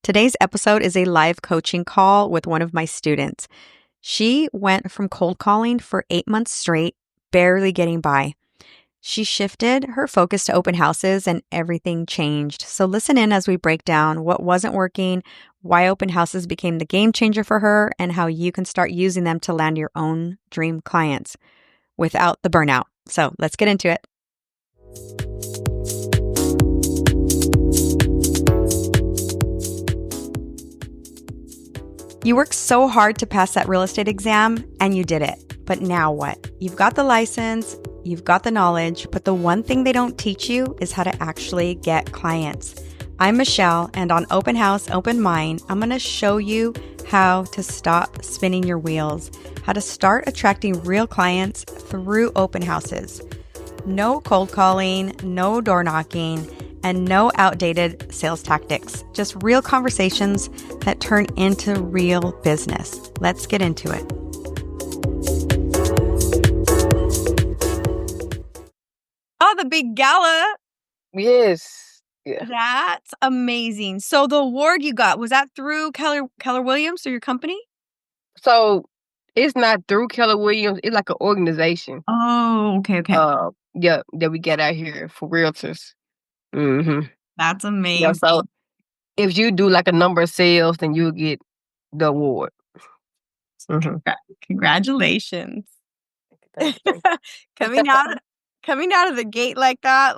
Today's episode is a live coaching call with one of my students. She went from cold calling for 8 months straight, barely getting by. She shifted her focus to open houses and everything changed. So listen in as we break down what wasn't working, why open houses became the game changer for her, and how you can start using them to land your own dream clients without the burnout. So let's get into it. You worked so hard to pass that real estate exam and you did it. But now what? You've got the license, you've got the knowledge, but the one thing they don't teach you is how to actually get clients. I'm Michelle, and on Open House, Open Mind, I'm going to show you how to stop spinning your wheels, how to start attracting real clients through open houses. No cold calling, no door knocking, and no outdated sales tactics. Just real conversations that turn into real business. Let's get into it. Oh, the big gala. Yes. Yeah. That's amazing. So the award you got, was that through Keller Williams or your company? So it's not through Keller Williams. It's like an organization. Oh, okay. Yeah, that we get out here for realtors. Mm-hmm. That's Yeah. amazing. So if you do like a number of sales, then you'll get the award. Mm-hmm. Congratulations. Thank you. Coming out of the gate like that,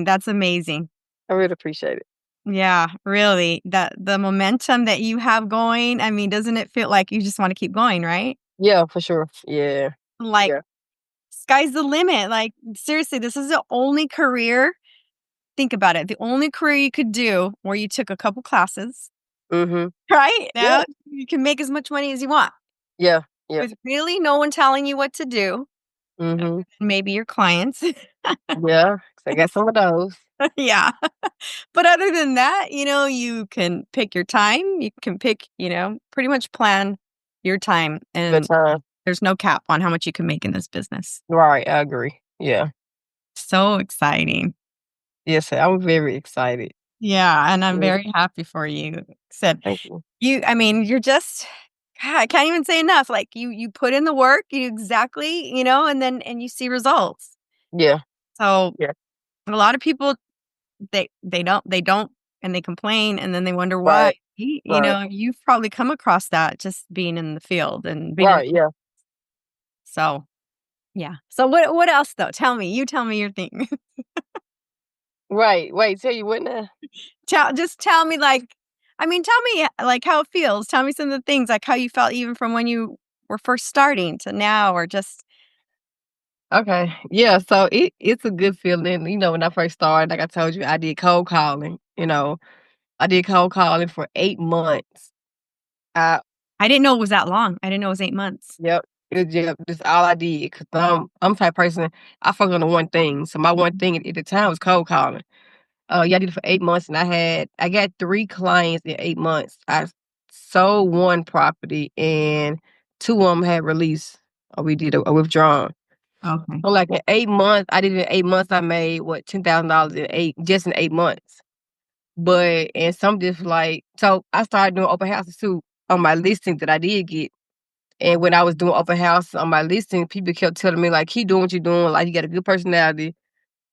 that's amazing. I really appreciate it. Yeah, really. The momentum that you have going, doesn't it feel like you just want to keep going, right? Yeah, for sure. Yeah. Like, Yeah. sky's the limit. Like, seriously, this is the only career. Think about it. The only career you could do where you took a couple classes, Mm-hmm. right? Now Yeah. you can make as much money as you want. Yeah. Yeah. With really no one telling you what to do. Mm-hmm. Maybe your clients. Yeah. 'Cause I got some of those. Yeah. But other than that, you can pick your time. You can pick, pretty much plan your time. Good And time. there's no cap on how much you can make in this business. Right. I agree. Yeah. So exciting. Yes, I'm very excited. Yeah. And I'm Yes. very happy for you. Said Thank you. you're just, God, I can't even say enough. Like you put in the work, you exactly, and you see results. Yeah. So Yeah. a lot of people, they don't, and they complain, and then they wonder why. Right. Right. You've probably come across that just being in the field and being Right. Yeah. so yeah. So what else though? You tell me your thing. Right. Wait, tell you what now? Tell me tell me like how it feels. Tell me some of the things, like how you felt even from when you were first starting to now, or just Okay. Yeah, so it's a good feeling. When I first started, like I told you, I did cold calling. I did cold calling for 8 months. I I didn't know it was that long. I didn't know it was 8 months. Yep. That's all I did. Cause I'm the type of person, I focus on the one thing. So my one thing at the time was cold calling. Yeah, I did it for 8 months, and I got 3 clients in 8 months. I sold one property, and two of them had released, or we did a withdrawn. Okay. So, like, in 8 months, I made what, $10,000 in 8 months. But and some just like, so I started doing open houses too on my listing that I did get. And when I was doing open house on my listing, people kept telling me like, "Keep doing what you're doing. Like, you got a good personality."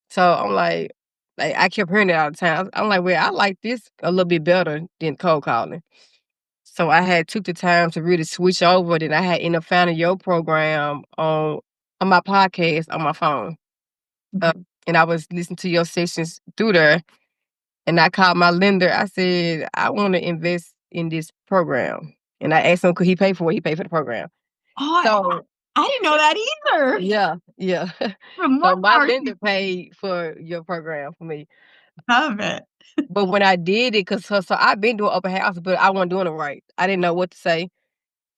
So I'm like I kept hearing it all the time. I'm like, well, I like this a little bit better than cold calling. So I had took the time to really switch over. Then I had ended up finding your program on my podcast on my phone. Uh, Okay. and I was listening to your sessions through there. And I called my lender. I said, I want to invest in this program. And I asked him, could he pay for it? He paid for the program. Oh, So I didn't know that either. yeah, yeah. From So what my part lender paid for your program for me. of it? But when I did it, so I've been doing open house, but I wasn't doing it right. I didn't know what to say.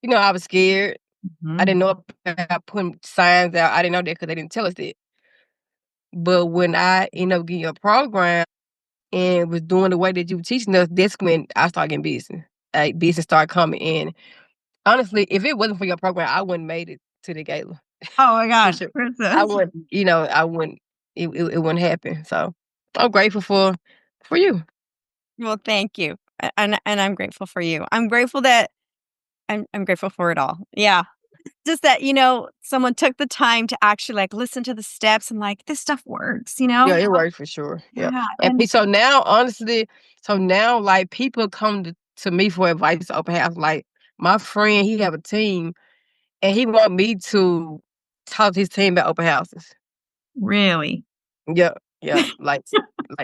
I was scared. I didn't know about putting signs out. I didn't know that because they didn't tell us that. But when I ended up getting a program and was doing the way that you were teaching us, that's when I started getting business. Like, business started coming in. Honestly, if it wasn't for your program, I wouldn't made it to the gala. Oh my For gosh, sure. I princess. wouldn't, I wouldn't, it wouldn't happen. So I'm grateful for you. Well, thank you. And I'm grateful for you. I'm grateful that I'm grateful for it all. Yeah. Just that, someone took the time to actually like listen to the steps and like this stuff works, you Yeah, know? it works for sure. Yeah. Yeah. And so now, honestly, so now like people come to me for advice to open house. Like my friend, he have a team and he want me to talk to his team about open houses. Really? Yeah, yeah, like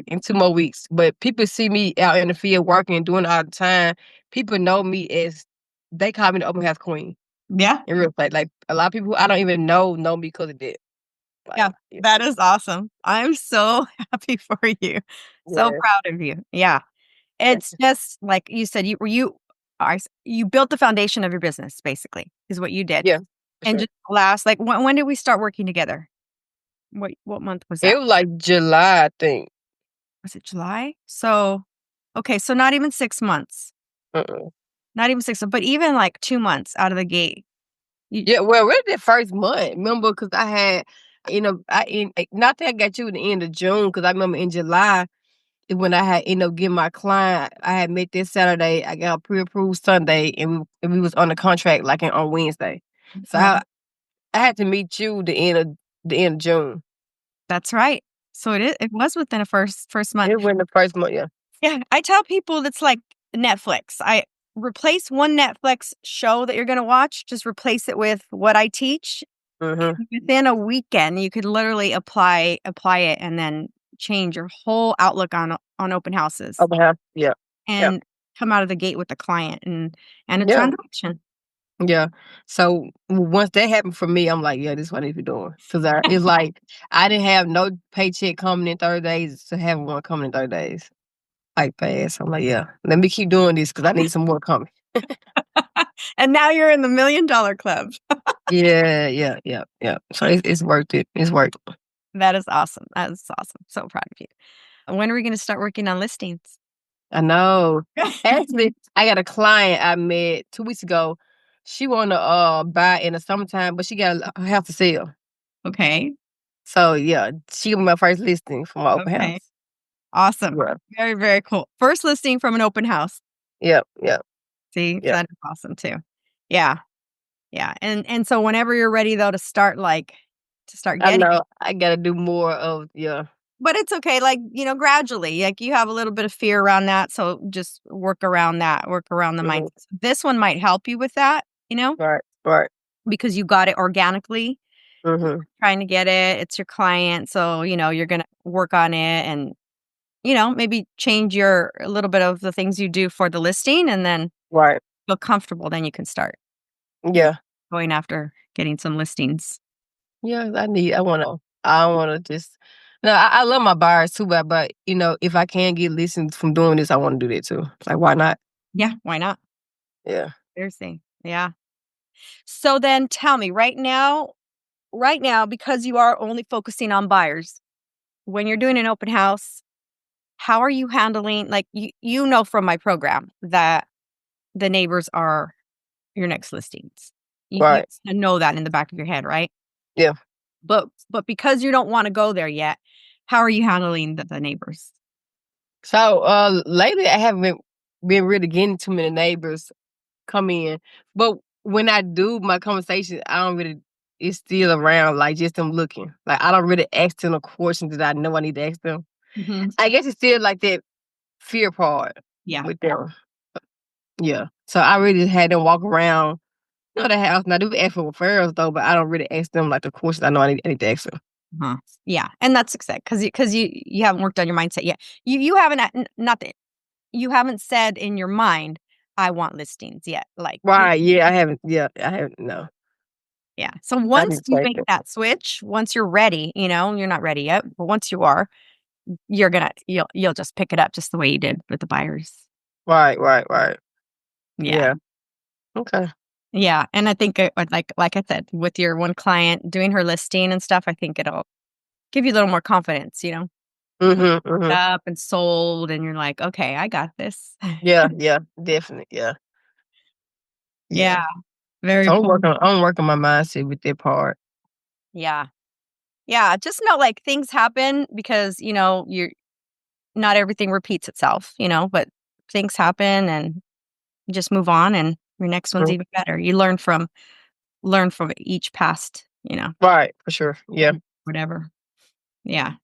in 2 more weeks. But people see me out in the field working and doing it all the time. People know me as they call me the open house queen Yeah. in real estate. Like a lot of people I don't even know me because of that. Yeah. Like, yeah, That is awesome. I'm so happy for you. So yeah, proud of you. Yeah. It's just like you said, you built the foundation of your business, basically, is what you did. yeah, for And sure. just last, like when did we start working together? What month was It that? was like July, I think. Was it July? So okay, so not even 6 months. Uh-uh. Not even 6 months, but even like 2 months out of the gate. You Yeah, well, really the first month, remember, because I had, not that I got you at the end of June, because I remember in July is when I had ended up getting my client. I had met this Saturday. I got pre-approved Sunday, and we was on the contract like on Wednesday. So okay. I had to meet you the end of June. That's right. So it was within a first month. It was in the first month, yeah. Yeah, I tell people it's like Netflix. I replace one Netflix show that you're gonna watch, just replace it with what I teach. Mm-hmm. Within a weekend, you could literally apply it and then change your whole outlook on open houses Open house, yeah, yeah, and come out of the gate with a client and a yeah, transaction. yeah. So once that happened for me, I'm like, yeah, this is what I need to be doing. Because it's like I didn't have no paycheck coming in 30 days to have one coming in 30 days. Like fast. I'm like, yeah, let me keep doing this because I need some more coming. And now you're in the $1,000,000 club. Yeah, yeah, yeah, yeah. So it's worth it. It's worth it. That is awesome. That is awesome. So proud of you. When are we gonna start working on listings? I know. Actually, I got a client I met 2 weeks ago. She wanna buy in the summertime, but she got a house to sell. Okay. So yeah, she gonna be my first listing for my open Okay. house. Awesome. Yeah. Very, very cool. First listing from an open house. Yep, yep, See, yep. that is awesome too. Yeah. Yeah. And so whenever you're ready though to start I getting know. I gotta do more of yeah. but it's okay, like, gradually. Like you have a little bit of fear around that. So just work around that, work around the Mhm. mindset. This one might help you with that, Right, right. because you got it organically. Mhm. Trying to get it. It's your client. So, you're gonna work on it and maybe change your a little bit of the things you do for the listing and then Right. feel comfortable, then you can start Yeah. going after getting some listings. Yeah, I wanna just no, I love my buyers too, but if I can get listens from doing this, I wanna do that too. Like, why not? Yeah, why not? Yeah. Seriously. Yeah. So then tell me right now, because you are only focusing on buyers, when you're doing an open house, how are you handling like from my program that the neighbors are your next listings. You Right. know that in the back of your head, right? Yeah. But because you don't wanna go there yet, how are you handling the neighbors? So, lately, I haven't been really getting too many neighbors come in, but when I do my conversation, I don't really it's still around, like, just them looking. Like, I don't really ask them the questions that I know I need to ask them. Mhm. I guess it's still like that fear part Yeah. with them. Yeah. So I really had them walk around, the house. Now, I do ask for referrals, though, but I don't really ask them, like, the questions I know I need to ask them. Uh-huh. Yeah, and that's exact because you haven't worked on your mindset yet. You haven't not that you haven't said in your mind, "I want listings," yet, like, Right, I haven't, no. yeah. So I once need to you change make it. that switch, once you're ready, you're not ready yet, but once you are, you'll just pick it up just the way you did with the buyers. Right, right, right. Yeah. Yeah. Okay. Yeah, and I think like I said, with your one client doing her listing and stuff, I think it'll give you a little more confidence, when Mhm, it's mhm. up and sold and you're like, "Okay, I got this." Yeah, yeah, definitely, yeah, Yeah, yeah. very So I'm cool. working I'm working my mindset with that part. Yeah. Yeah, just know, like, things happen because, not everything repeats itself, but things happen and you just move on and your next one's even better. You learn from each past, Right, for sure. Yeah, whatever. Yeah.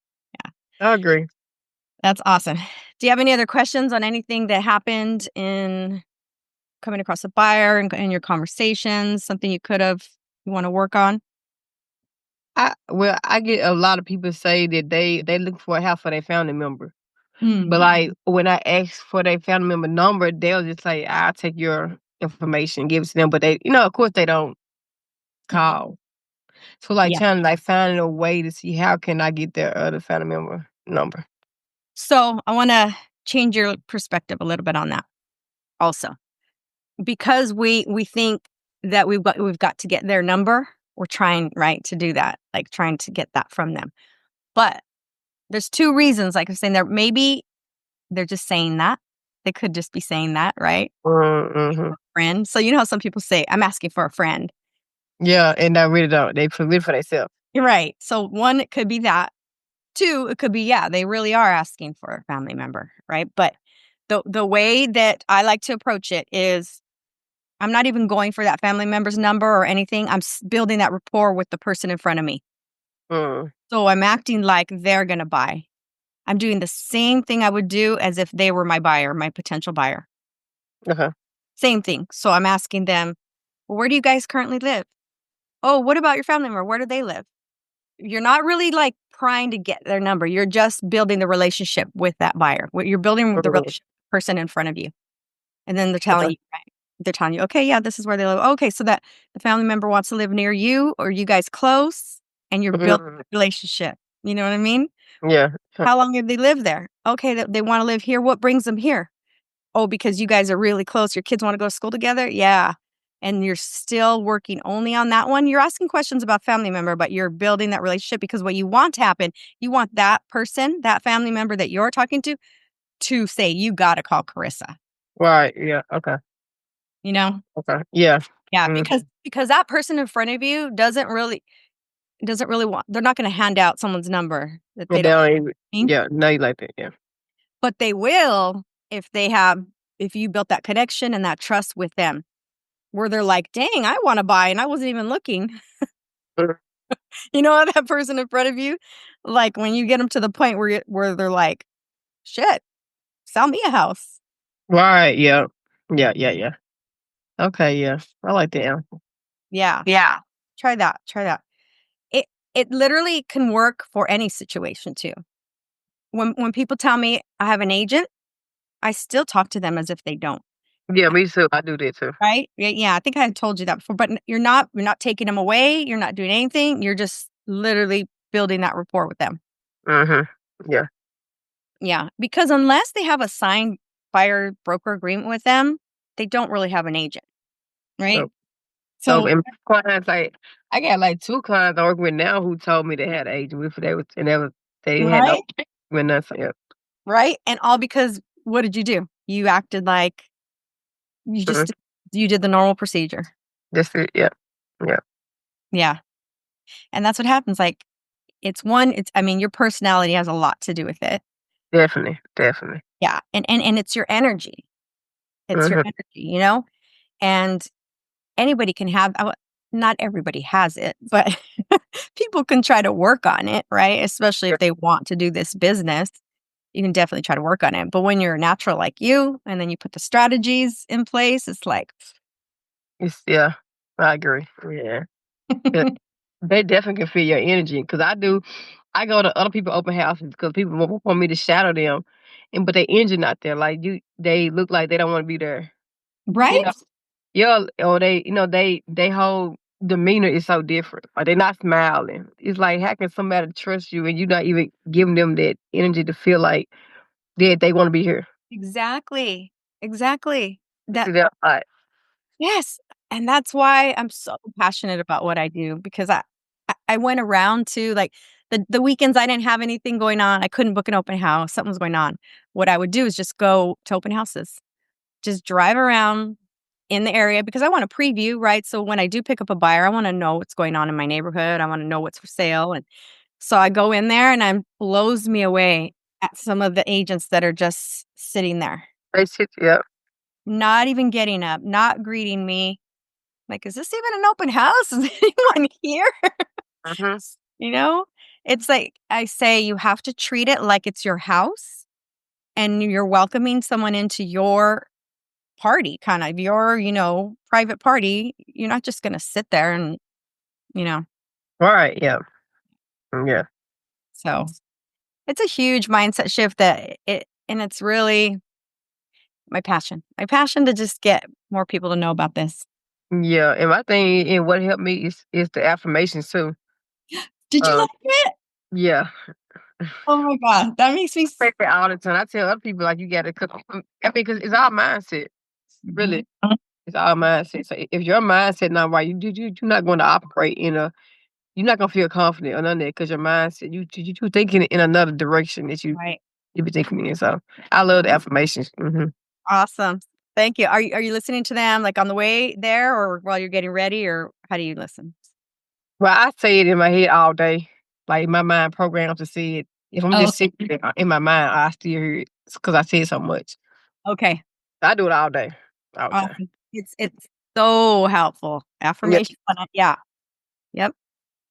Yeah. I agree. That's awesome. Do you have any other questions on anything that happened in coming across a buyer and in your conversations, something you want to work on? I get a lot of people say that they look for a house for their family member. But, Mm. like, when I ask for their family member number, they'll just say, "I'll take your information, give it to them," but they of course, they don't call. So, like, Yeah. trying to, like, finding a way to see how can I get their other family member number. So I want to change your perspective a little bit on that also. Because we think that we've got to get their number, we're trying, right, to do that, like trying to get that from them. But there's two reasons, like I'm saying, there maybe they're just saying that. They could just be saying that, right? Mhm. Friend. So you know how some people say, I'm asking for a friend. Yeah, and I really don't. They live for themselves. You're right. So one, it could be that. Two, it could be, yeah, they really are asking for a family member, right? But the way that I like to approach it is I'm not even going for that family member's number or anything. I'm building that rapport with the person in front of me. Mm, So I'm acting like they're going to buy. I'm doing the same thing I would do as if they were my buyer, my potential buyer. okay. Same thing. So I'm asking them, well, where do you guys currently live? Oh, what about your family member? Where do they live? You're not really like trying to get their number. You're just building the relationship with that buyer. You're building the Mhm, relationship with the person in front of you. And then okay. they're telling you, okay, yeah, this is where they live. Okay, so that the family member wants to live near you or you guys close and you're building Mhm, a relationship. You know what I mean? yeah. How long have they lived there? Okay, they want to live here. What brings them here? Oh, because you guys are really close. Your kids want to go to school together? Yeah. And you're still working only on that one. You're asking questions about family member, but you're building that relationship because what you want to happen, you want that person, that family member that you're talking to say, you got to call Carissa, Right, yeah, okay, you know? okay, yeah. Yeah, Mhm. because that person in front of you doesn't really want, they're not going to hand out someone's number that they And they don't don't even mean, yeah, know you like that, yeah. but they will if if you built that connection and that trust with them where they're like, dang, I want to buy and I wasn't even looking. Mhm. You know, that person in front of you, like when you get them to the point where they're like, shit, sell me a house. Right, yeah. Yeah, yeah, yeah. Okay, yeah. I like that answer. Yeah, Yeah. try that. It literally can work for any situation too. When people tell me I have an agent, I still talk to them as if they don't. Yeah, me too. I do that too. Right? Yeah, yeah, I think I had told you that before, but you're not taking them away, you're not doing anything, you're just literally building that rapport with them. Mhm. Yeah. Yeah, because unless they have a signed buyer broker agreement with them, they don't really have an agent, right? So so So and clients, like, I got, like, 2 clients I work with now who told me they had an agent with they had no right? with nothing, yeah. Right? And all because what did you do? You acted like you Mhm. just you did the normal procedure. That's it, yeah. Yeah. Yeah. And that's what happens, like, it's I mean, your personality has a lot to do with it. Definitely, definitely. Yeah, and it's your energy. It's your Mhm. energy, And anybody can have not everybody has it, but people can try to work on it, right? Especially Yeah. if they want to do this business. You can definitely try to work on it. But when you're natural like you, and then you put the strategies in place, it's like, It's yeah, I agree. Yeah. Yeah. They definitely can feel your energy because I go to other people open houses because people want me to shadow them, but their energy not there. Like they look like they don't want to be there. You know, right? yeah, or they whole demeanor is so different. Or they're not smiling. It's like how can somebody trust you and you not even giving them that energy to feel like that they want to be here. Exactly. Exactly. I That see that a lot. yes. And that's why I'm so passionate about what I do because I went around to like the weekends I didn't have anything going on. I couldn't book an open house. Something was going on. What I would do is just go to open houses. Just drive around in the area because I want to preview, right? So when I do pick up a buyer, I want to know what's going on in my neighborhood. I want to know what's for sale. And so I go in there and it blows me away at some of the agents that are just sitting there, They sit. Yep. not even getting up, not greeting me. Like, is this even an open house? Is anyone here? Mm-hmm. You know, it's like I say, you have to treat it like it's your house and you're welcoming someone into your party, kind of your, private party. You're not just going to sit there and, you know, All right. Yeah. Yeah. so it's a huge mindset shift and it's really my passion to just get more people to know about this. Yeah. And my thing and what helped me is the affirmations too. Did you Um. like it? Yeah. Oh my God. That makes me Say that all the time. I tell other people like you got to cook. I mean, because it's our mindset. Really, it's our mindset. So if your mindset not right, you're not going to operate in a. You're not gonna feel confident or none of that because your mindset you thinking in another direction that right. you be thinking in. So I love the affirmations. Hmm. Awesome. Thank you. Are you listening to them like on the way there or while you're getting ready or how do you listen? Well, I say it in my head all day. Like my mind programs to see it. If I'm Oh, just sitting there in my mind, I still hear it because I see it so much. okay. I do it all day, all the time. Awesome. It's so helpful. Yep, Affirmation. Yeah. Yep.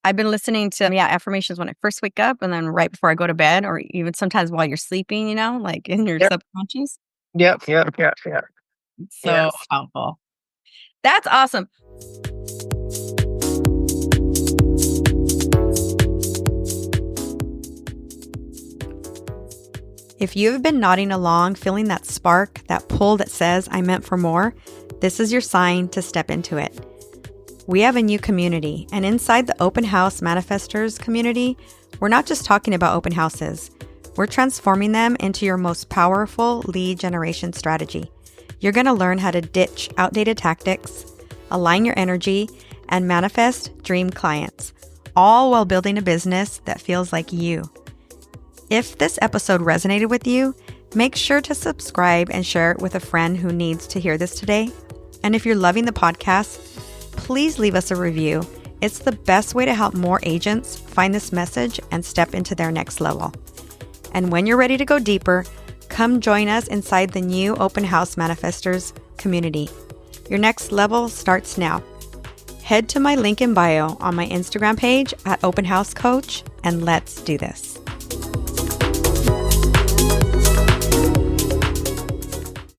I've been listening to affirmations when I first wake up and then right before I go to bed or even sometimes while you're sleeping, like in your yep, subconscious. yep. It's so Yes. helpful. That's awesome. If you've been nodding along, feeling that spark, that pull that says, I meant for more, this is your sign to step into it. We have a new community, and inside the Open House Manifestors community, we're not just talking about open houses. We're transforming them into your most powerful lead generation strategy. You're going to learn how to ditch outdated tactics, align your energy, and manifest dream clients, all while building a business that feels like you. If this episode resonated with you, make sure to subscribe and share it with a friend who needs to hear this today. And if you're loving the podcast, please leave us a review. It's the best way to help more agents find this message and step into their next level. And when you're ready to go deeper, come join us inside the new Open House Manifestors community. Your next level starts now. Head to my link in bio on my Instagram page at Open House Coach, and let's do this.